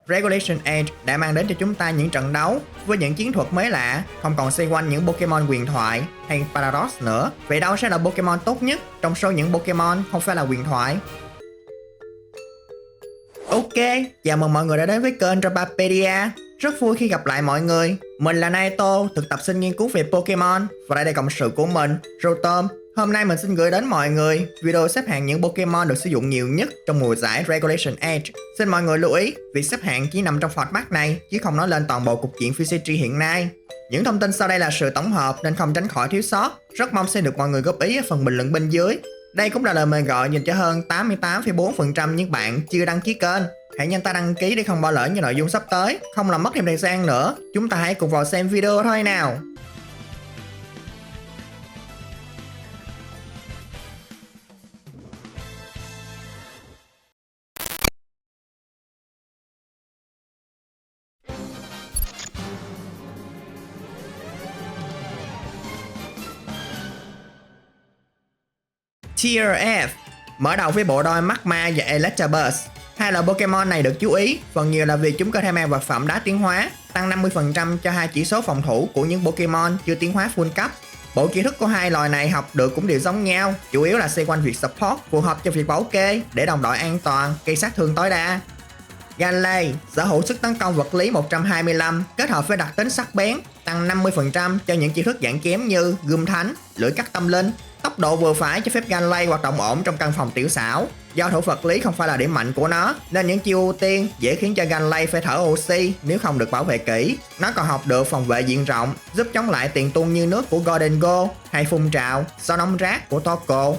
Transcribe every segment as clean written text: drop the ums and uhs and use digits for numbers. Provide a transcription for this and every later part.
Regulation Age đã mang đến cho chúng ta những trận đấu với những chiến thuật mới lạ, không còn xoay quanh những Pokemon huyền thoại hay Paradox nữa. Vậy đâu sẽ là Pokemon tốt nhất trong số những Pokemon không phải là huyền thoại? Ok, chào mừng mọi người đã đến với kênh Drapapedia. Rất vui khi gặp lại mọi người. Mình là Naito, thực tập sinh nghiên cứu về Pokemon, và đây là cộng sự của mình, Rotom. Hôm nay mình xin gửi đến mọi người video xếp hạng những Pokemon được sử dụng nhiều nhất trong mùa giải Regulation Age. Xin mọi người lưu ý, việc xếp hạng chỉ nằm trong format này chứ không nói lên toàn bộ cục diện VCG hiện nay. Những thông tin sau đây là sự tổng hợp nên không tránh khỏi thiếu sót. Rất mong sẽ được mọi người góp ý ở phần bình luận bên dưới. Đây cũng là lời mời gọi dành cho hơn 88,4% những bạn chưa đăng ký kênh. Hãy nhanh tay đăng ký để không bỏ lỡ những nội dung sắp tới, không làm mất thêm thời gian nữa. Chúng ta hãy cùng vào xem video thôi nào. Tier F mở đầu với bộ đôi Magma và Electabuzz. Hai loại Pokemon này được chú ý phần nhiều là vì chúng có thể mang vật phẩm đá tiến hóa, tăng 50% cho hai chỉ số phòng thủ của những Pokemon chưa tiến hóa full cấp. Bộ kiến thức của hai loài này học được cũng đều giống nhau, chủ yếu là xoay quanh việc support phù hợp cho việc bảo kê để đồng đội an toàn, gây sát thương tối đa. Gallade sở hữu sức tấn công vật lý 125 kết hợp với đặc tính sắc bén, tăng 50% cho những chiêu thức dạng chém như gươm thánh, lưỡi cắt tâm linh. Tốc độ vừa phải cho phép Gallade hoạt động ổn trong căn phòng tiểu xảo. Do thủ vật lý không phải là điểm mạnh của nó, nên những chiêu ưu tiên dễ khiến cho Gallade phải thở oxy nếu không được bảo vệ kỹ. Nó còn học được phòng vệ diện rộng, giúp chống lại tiền tuôn như nước của Gholdengo hay phun trào, gió nóng rát của Torkoal.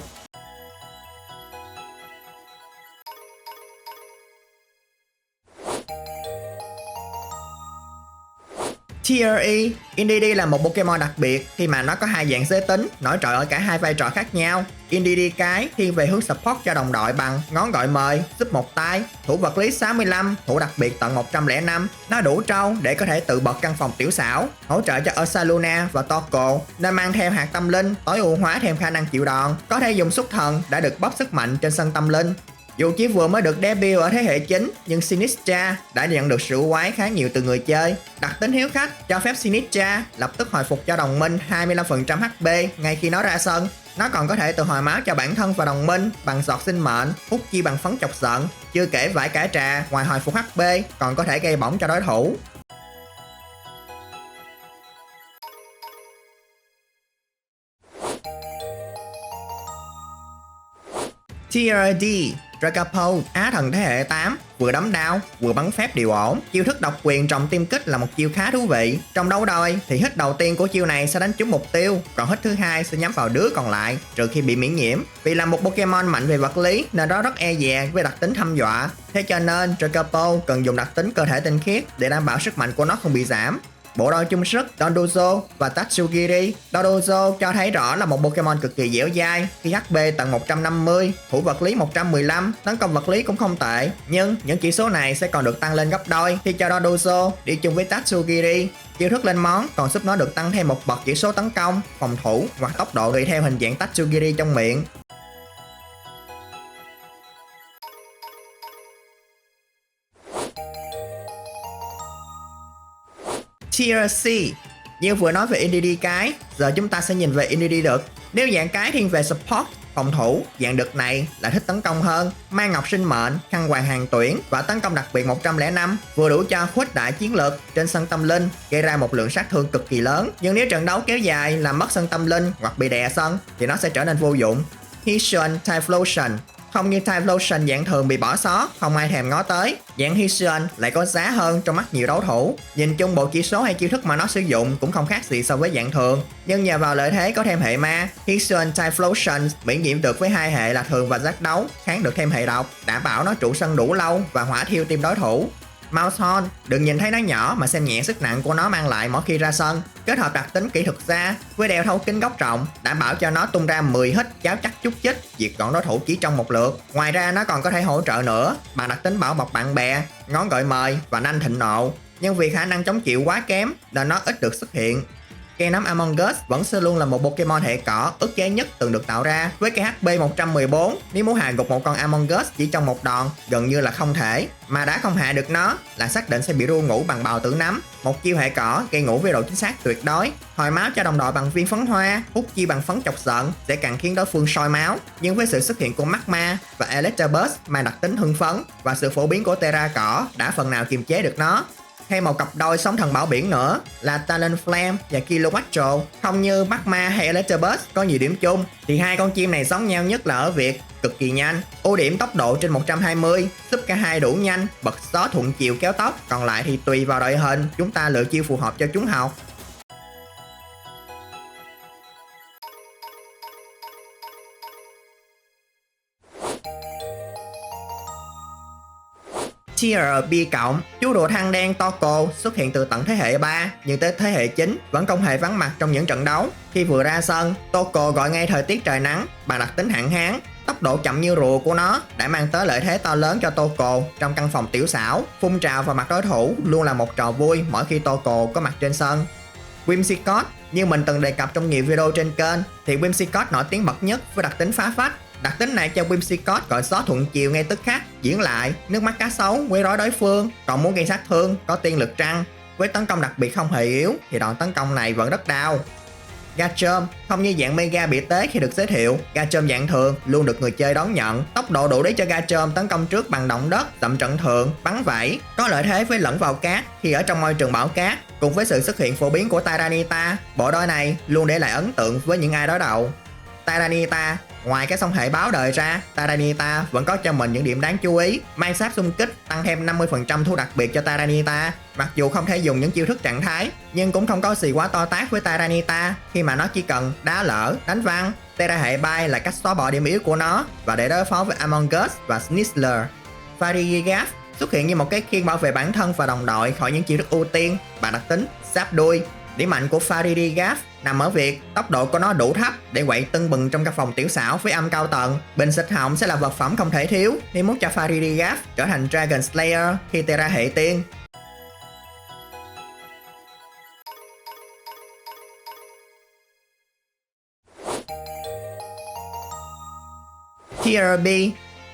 Tier E, Indeedee là một Pokemon đặc biệt khi mà nó có hai dạng giới tính nổi trội ở cả hai vai trò khác nhau. Indeedee cái thiên về hướng support cho đồng đội bằng ngón gọi mời, giúp một tay, thủ vật lý 65, thủ đặc biệt tận 105. Nó đủ trâu để có thể tự bật căn phòng tiểu xảo, hỗ trợ cho Ursaluna và Torkoal, nên mang theo hạt tâm linh tối ưu hóa thêm khả năng chịu đòn, có thể dùng xuất thần đã được bóp sức mạnh trên sân tâm linh. Dù chỉ vừa mới được debut ở thế hệ chính, nhưng Sinistcha đã nhận được sự ưu ái khá nhiều từ người chơi. Đặc tính hiếu khách cho phép Sinistcha lập tức hồi phục cho đồng minh 25% HP ngay khi nó ra sân. Nó còn có thể tự hồi máu cho bản thân và đồng minh bằng giọt sinh mệnh, hút chi bằng phấn chọc giận. Chưa kể vải cải trà ngoài hồi phục HP còn có thể gây bỏng cho đối thủ. Tier D, Dragapult, Á thần thế hệ 8, vừa đấm đao, vừa bắn phép đều ổn. Chiêu thức độc quyền trọng tim kích là một chiêu khá thú vị. Trong đấu đôi thì hit đầu tiên của chiêu này sẽ đánh trúng mục tiêu, còn hit thứ hai sẽ nhắm vào đứa còn lại, trừ khi bị miễn nhiễm. Vì là một Pokemon mạnh về vật lý nên nó rất e dè với đặc tính hăm dọa. Thế cho nên Dragapult cần dùng đặc tính cơ thể tinh khiết để đảm bảo sức mạnh của nó không bị giảm. Bộ đôi chung sức Dondozo và Tatsugiri. Dondozo cho thấy rõ là một Pokemon cực kỳ dẻo dai khi HP tận 150, thủ vật lý 115, tấn công vật lý cũng không tệ. Nhưng những chỉ số này sẽ còn được tăng lên gấp đôi khi cho Dondozo đi chung với Tatsugiri. Chiêu thức lên món còn giúp nó được tăng thêm một bậc chỉ số tấn công, phòng thủ hoặc tốc độ tùy theo hình dạng Tatsugiri trong miệng. Tier C, như vừa nói về Indeedee cái, giờ chúng ta sẽ nhìn về Indeedee đực. Nếu dạng cái thiên về support, phòng thủ, dạng đực này là thích tấn công hơn, mang ngọc sinh mệnh, khăn hoàng hàng tuyển và tấn công đặc biệt 105, vừa đủ cho khuếch đại chiến lực trên sân tâm linh, gây ra một lượng sát thương cực kỳ lớn. Nhưng nếu trận đấu kéo dài làm mất sân tâm linh hoặc bị đè sân thì nó sẽ trở nên vô dụng. Hisuian Typhlosion, không như Typhlosion dạng thường bị bỏ sót, không ai thèm ngó tới, dạng Hisuian lại có giá hơn trong mắt nhiều đấu thủ. Nhìn chung bộ chỉ số hay chiêu thức mà nó sử dụng cũng không khác gì so với dạng thường, nhưng nhờ vào lợi thế có thêm hệ ma, Hisuian Typhlosion miễn nhiễm được với hai hệ là thường và giác đấu, kháng được thêm hệ độc, đảm bảo nó trụ sân đủ lâu và hỏa thiêu tim đối thủ. Mousehorn, đừng nhìn thấy nó nhỏ mà xem nhẹ sức nặng của nó mang lại mỗi khi ra sân. Kết hợp đặc tính kỹ thuật xa với đeo thấu kính góc rộng, đảm bảo cho nó tung ra 10 hit cháo chắc chút chích, diệt gọn đối thủ chỉ trong một lượt. Ngoài ra nó còn có thể hỗ trợ nữa bằng đặc tính bảo bọc bạn bè, ngón gọi mời và nanh thịnh nộ. Nhưng vì khả năng chống chịu quá kém nên nó ít được xuất hiện. Cây nấm Among Us vẫn sẽ luôn là một Pokemon hệ cỏ ức chế nhất từng được tạo ra với cái HP 114. Nếu muốn hạ gục một con Among Us chỉ trong một đòn gần như là không thể, mà đã không hạ được nó là xác định sẽ bị ru ngủ bằng bào tử nấm. Một chiêu hệ cỏ gây ngủ với độ chính xác tuyệt đối. Hồi máu cho đồng đội bằng viên phấn hoa, hút chi bằng phấn chọc giận sẽ càng khiến đối phương soi máu. Nhưng với sự xuất hiện của Magma và Electabuzz mang đặc tính hưng phấn và sự phổ biến của Tera cỏ đã phần nào kiềm chế được nó. Thêm một cặp đôi sóng thần bảo biển nữa là Talonflame và Kilowattrol. Không như Magma hay Electabuzz có nhiều điểm chung, thì hai con chim này giống nhau nhất là ở việc cực kỳ nhanh. Ưu điểm tốc độ trên 120, giúp cả hai đủ nhanh, bật gió thuận chiều kéo tốc. Còn lại thì tùy vào đội hình, chúng ta lựa chiêu phù hợp cho chúng học. Tier B cộng, chú rùa than đen Torkoal xuất hiện từ tận thế hệ 3 nhưng tới thế hệ 9 vẫn không hề vắng mặt trong những trận đấu. Khi vừa ra sân, Torkoal gọi ngay thời tiết trời nắng bằng đặc tính hạn hán. Tốc độ chậm như rùa của nó đã mang tới lợi thế to lớn cho Torkoal trong căn phòng tiểu xảo. Phun trào vào mặt đối thủ luôn là một trò vui mỗi khi Torkoal có mặt trên sân. Whimsicott, như mình từng đề cập trong nhiều video trên kênh, thì Whimsicott nổi tiếng bậc nhất với đặc tính phá phách. Đặc tính này cho Whimsicott gọi gió thuận chiều ngay tức khắc, diễn lại nước mắt cá sấu quấy rối đối phương. Còn muốn gây sát thương có tiên lực trăng với tấn công đặc biệt không hề yếu thì đòn tấn công này vẫn rất đau. Garchomp không như dạng Mega bị tế khi được giới thiệu, Garchomp dạng thường luôn được người chơi đón nhận. Tốc độ đủ để cho Garchomp tấn công trước bằng động đất, dậm trận thượng, bắn vẩy, có lợi thế với lẫn vào cát khi ở trong môi trường bão cát. Cùng với sự xuất hiện phổ biến của Tyranitar, bộ đôi này luôn để lại ấn tượng với những ai đối đầu. Tyranitar, ngoài cái song hệ báo đời ra, Tyranitar vẫn có cho mình những điểm đáng chú ý. Mang sáp xung kích tăng thêm 50% thu đặc biệt cho Tyranitar. Mặc dù không thể dùng những chiêu thức trạng thái, nhưng cũng không có gì quá to tát với Tyranitar khi mà nó chỉ cần đá lỡ, đánh văng. Tera hệ bay là cách xóa bỏ điểm yếu của nó và để đối phó với Among Us và Snizzler. Farigiraf xuất hiện như một cái khiên bảo vệ bản thân và đồng đội khỏi những chiêu thức ưu tiên bằng đặc tính giáp đuôi. Điểm mạnh của Farigiraf nằm ở việc tốc độ của nó đủ thấp để quậy tưng bừng trong căn phòng tiểu xảo với âm cao tầng. Bình xịt họng sẽ là vật phẩm không thể thiếu nếu muốn cho Farigiraf trở thành Dragon Slayer khi Tera hệ tiên. Tier B,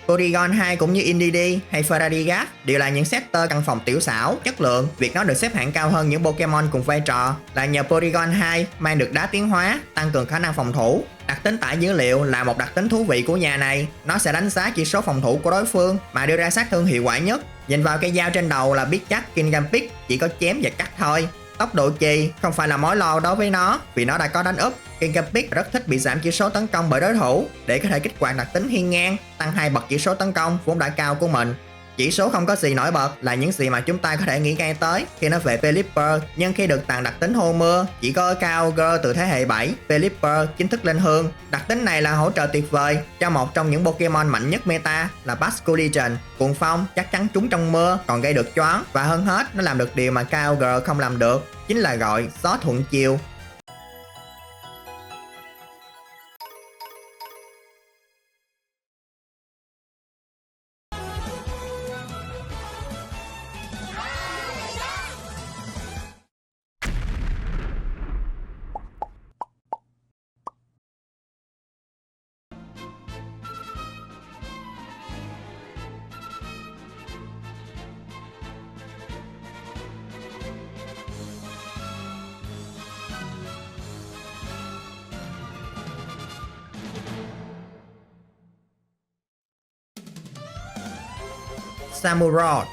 Porygon 2 cũng như Indeedee hay Farigiraf đều là những setter căn phòng tiểu xảo chất lượng. Việc nó được xếp hạng cao hơn những Pokemon cùng vai trò là nhờ Porygon 2 mang được đá tiến hóa, tăng cường khả năng phòng thủ. Đặc tính tải dữ liệu là một đặc tính thú vị của nhà này. Nó sẽ đánh giá chỉ số phòng thủ của đối phương mà đưa ra sát thương hiệu quả nhất. Nhìn vào cây dao trên đầu là biết chắc Kingambit chỉ có chém và cắt thôi. Tốc độ chì không phải là mối lo đối với nó vì nó đã có đánh úp. Kingambit rất thích bị giảm chỉ số tấn công bởi đối thủ để có thể kích hoạt đặc tính hiên ngang, tăng 2 bậc chỉ số tấn công vốn đã cao của mình. Chỉ số không có gì nổi bật là những gì mà chúng ta có thể nghĩ ngay tới khi nó về Pelipper, nhưng khi được tặng đặc tính hô mưa chỉ có cao Girl từ thế hệ 7, Pelipper chính thức lên hương. Đặc tính này là hỗ trợ tuyệt vời cho một trong những Pokemon mạnh nhất meta là Basculegion. Cuồng phong chắc chắn trúng trong mưa còn gây được choáng, và hơn hết nó làm được điều mà cao Girl không làm được, chính là gọi gió thuận chiều. Samurott.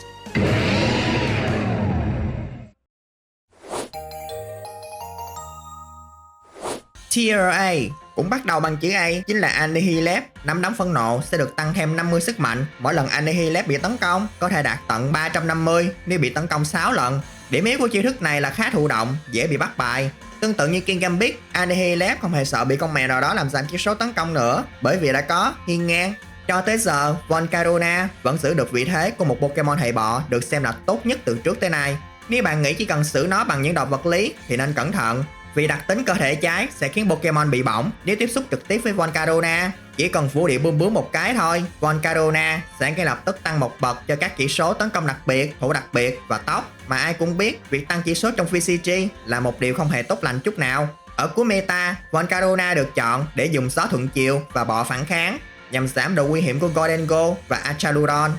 Tier A cũng bắt đầu bằng chữ A, chính là Annihilate. Nắm đấm phân nộ sẽ được tăng thêm 50 sức mạnh mỗi lần Annihilate bị tấn công, có thể đạt tận 350 nếu bị tấn công 6 lần. Điểm yếu của chiêu thức này là khá thụ động, dễ bị bắt bài. Tương tự như Kingambit, Annihilate không hề sợ bị con mèo nào đó làm giảm chỉ số tấn công nữa, bởi vì đã có hiên ngang. Cho tới giờ, Volcarona vẫn giữ được vị thế của một Pokemon hệ bọ được xem là tốt nhất từ trước tới nay. Nếu bạn nghĩ chỉ cần xử nó bằng những đồ vật lý thì nên cẩn thận. Vì đặc tính cơ thể cháy sẽ khiến Pokemon bị bỏng nếu tiếp xúc trực tiếp với Volcarona. Chỉ cần vũ điệu bươm bướm một cái thôi, Volcarona sẽ ngay lập tức tăng một bậc cho các chỉ số tấn công đặc biệt, thủ đặc biệt và tốc. Mà ai cũng biết, việc tăng chỉ số trong VCG là một điều không hề tốt lành chút nào. Ở cuối meta, Volcarona được chọn để dùng gió thuận chiều và bọ phản kháng nhằm giảm độ nguy hiểm của Gholdengo và Archaludon.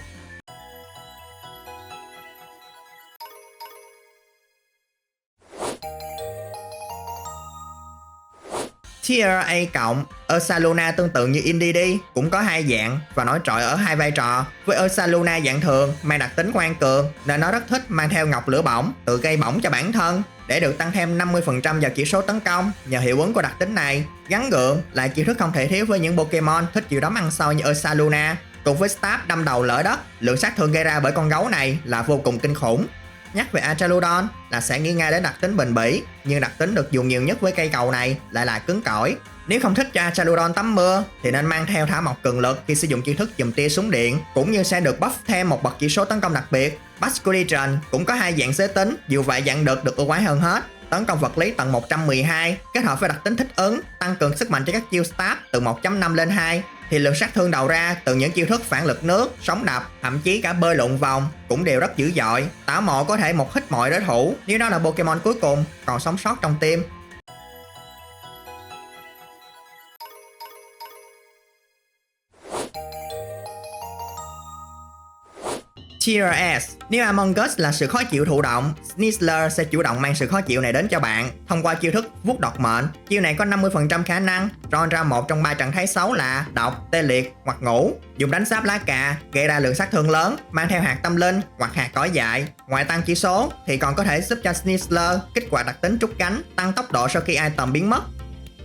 Tier A cộng, Ursaluna tương tự như Indeedee cũng có hai dạng và nổi trội ở hai vai trò. Với Ursaluna dạng thường mang đặc tính ngoan cường nên nó rất thích mang theo ngọc lửa bỏng tự gây bỏng cho bản thân để được tăng thêm 50% vào chỉ số tấn công nhờ hiệu ứng của đặc tính này. Gắn gượng là chiêu thức không thể thiếu với những Pokemon thích chịu đấm ăn sâu như Ursaluna. Cùng với Stab đâm đầu lỡ đất, lượng sát thương gây ra bởi con gấu này là vô cùng kinh khủng. Nhắc về Archaludon là sẽ nghĩ ngay đến đặc tính bền bỉ, nhưng đặc tính được dùng nhiều nhất với cây cầu này lại là cứng cỏi. Nếu không thích cho Archaludon tắm mưa thì nên mang theo thả mộc cường lực khi sử dụng chiêu thức chùm tia súng điện, cũng như sẽ được buff thêm một bậc chỉ số tấn công đặc biệt. Basculegion cũng có hai dạng giới tính, dù vậy dạng đực được ưu ái hơn hết. Tấn công vật lý tận 112 kết hợp với đặc tính thích ứng tăng cường sức mạnh cho các chiêu Stab từ 1.5 lên 2 thì lượng sát thương đầu ra từ những chiêu thức phản lực nước, sóng đập, thậm chí cả bơi lộn vòng cũng đều rất dữ dội. Tảo mộ có thể một hit mọi đối thủ nếu đó là Pokemon cuối cùng còn sống sót trong team. Tier S. Nếu Among Us là sự khó chịu thụ động, Sneasler sẽ chủ động mang sự khó chịu này đến cho bạn thông qua chiêu thức vuốt đọt mệnh. Chiêu này có 50% khả năng ron ra một trong 3 trạng thái xấu là độc, tê liệt hoặc ngủ. Dùng đánh sáp lá cà gây ra lượng sát thương lớn, mang theo hạt tâm linh hoặc hạt cỏ dại. Ngoài tăng chỉ số thì còn có thể giúp cho Sneasler kích hoạt đặc tính trút cánh, tăng tốc độ sau khi item biến mất.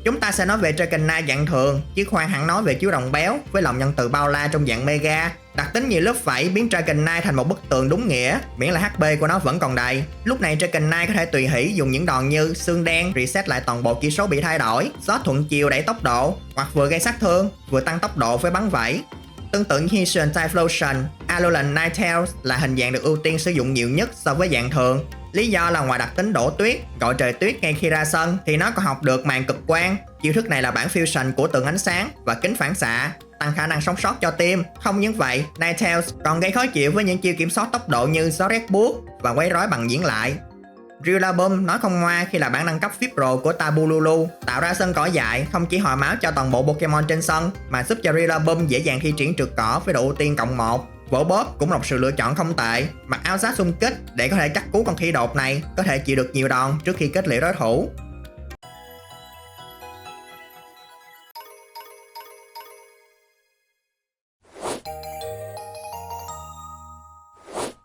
Chúng ta sẽ nói về Dragonite dạng thường, chứ khoan hẳn nói về chú rồng béo với lòng nhân từ bao la trong dạng Mega. Đặc tính nhiều lớp vảy biến Dragonite thành một bức tường đúng nghĩa, miễn là HP của nó vẫn còn đầy. Lúc này Dragonite có thể tùy hỷ dùng những đòn như xương đen reset lại toàn bộ chỉ số bị thay đổi, gió thuận chiều đẩy tốc độ, hoặc vừa gây sát thương, vừa tăng tốc độ với bắn vảy. Tương tự như Hisuian Typhlosion, Alolan Ninetales là hình dạng được ưu tiên sử dụng nhiều nhất so với dạng thường. Lý do là ngoài đặc tính đổ tuyết, gọi trời tuyết ngay khi ra sân thì nó còn học được màn cực quang. Chiêu thức này là bản fusion của tường ánh sáng và kính phản xạ, tăng khả năng sống sót cho team. Không những vậy, Ninetales còn gây khó chịu với những chiêu kiểm soát tốc độ như gió rét buốt và quấy rối bằng diễn lại. Rillaboom nói không ngoa khi là bản nâng cấp VIP Pro của Tabululu, tạo ra sân cỏ dại không chỉ hồi máu cho toàn bộ Pokemon trên sân mà giúp cho Rillaboom dễ dàng thi triển trượt cỏ với độ ưu tiên cộng 1. Vỗ bóp cũng là một sự lựa chọn không tệ, mặc áo giáp xung kích để có thể cắt cú con khỉ đột này, có thể chịu được nhiều đòn trước khi kết liễu đối thủ.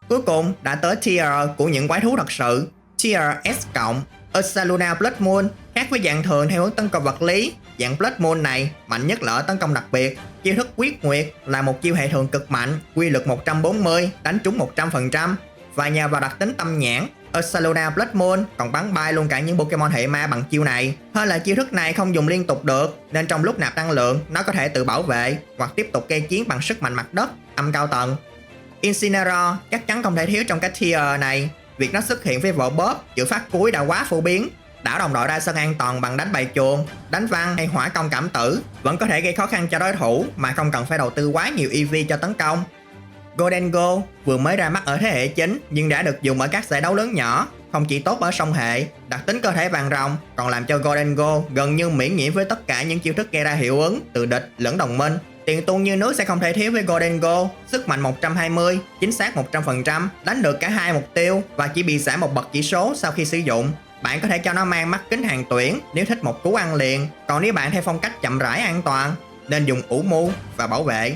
Cuối cùng đã tới tier của những quái thú thật sự. Tier S cộng, Ursaluna Blood Moon khác với dạng thường theo hướng tấn công vật lý. Dạng Blood Moon này mạnh nhất là ở tấn công đặc biệt. Chiêu thức Quyết Nguyệt là một chiêu hệ thường cực mạnh, quy lực 140, đánh trúng 100%. Và nhờ vào đặc tính tâm nhãn, Ursaluna Blood Moon còn bắn bay luôn cả những Pokemon hệ ma bằng chiêu này. Hơn là chiêu thức này không dùng liên tục được, nên trong lúc nạp năng lượng nó có thể tự bảo vệ hoặc tiếp tục gây chiến bằng sức mạnh mặt đất, âm cao tầng. Incineroar chắc chắn không thể thiếu trong cái tier này. Việc nó xuất hiện với vỏ bóp chữ phát cuối đã quá phổ biến. Đảo đồng đội ra sân an toàn bằng đánh bài chuồng, đánh văng hay hỏa công cảm tử vẫn có thể gây khó khăn cho đối thủ mà không cần phải đầu tư quá nhiều EV cho tấn công. Gholdengo vừa mới ra mắt ở thế hệ chính nhưng đã được dùng ở các giải đấu lớn nhỏ, không chỉ tốt ở song hệ, đặc tính cơ thể vàng rồng còn làm cho Gholdengo gần như miễn nhiễm với tất cả những chiêu thức gây ra hiệu ứng từ địch lẫn đồng minh. Tiền tuôn như nước sẽ không thể thiếu với Gholdengo, sức mạnh 120, chính xác 100%, đánh được cả hai mục tiêu và chỉ bị giảm một bậc chỉ số sau khi sử dụng. Bạn có thể cho nó mang mắt kính hàng tuyển nếu thích một cú ăn liền, còn nếu bạn theo phong cách chậm rãi an toàn, nên dùng ủ mưu và bảo vệ.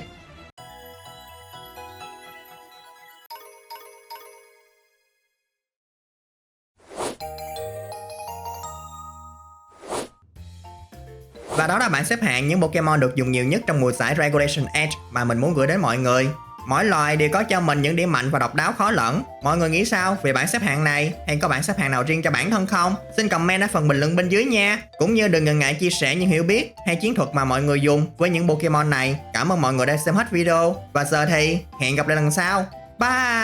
Và đó là bảng xếp hạng những Pokemon được dùng nhiều nhất trong mùa giải Regulation Edge mà mình muốn gửi đến mọi người. Mỗi loài đều có cho mình những điểm mạnh và độc đáo khó lẫn. Mọi người nghĩ sao về bảng xếp hạng này? Hay có bảng xếp hạng nào riêng cho bản thân không? Xin comment ở phần bình luận bên dưới nha. Cũng như đừng ngần ngại chia sẻ những hiểu biết hay chiến thuật mà mọi người dùng với những Pokemon này. Cảm ơn mọi người đã xem hết video. Và giờ thì hẹn gặp lại lần sau. Bye!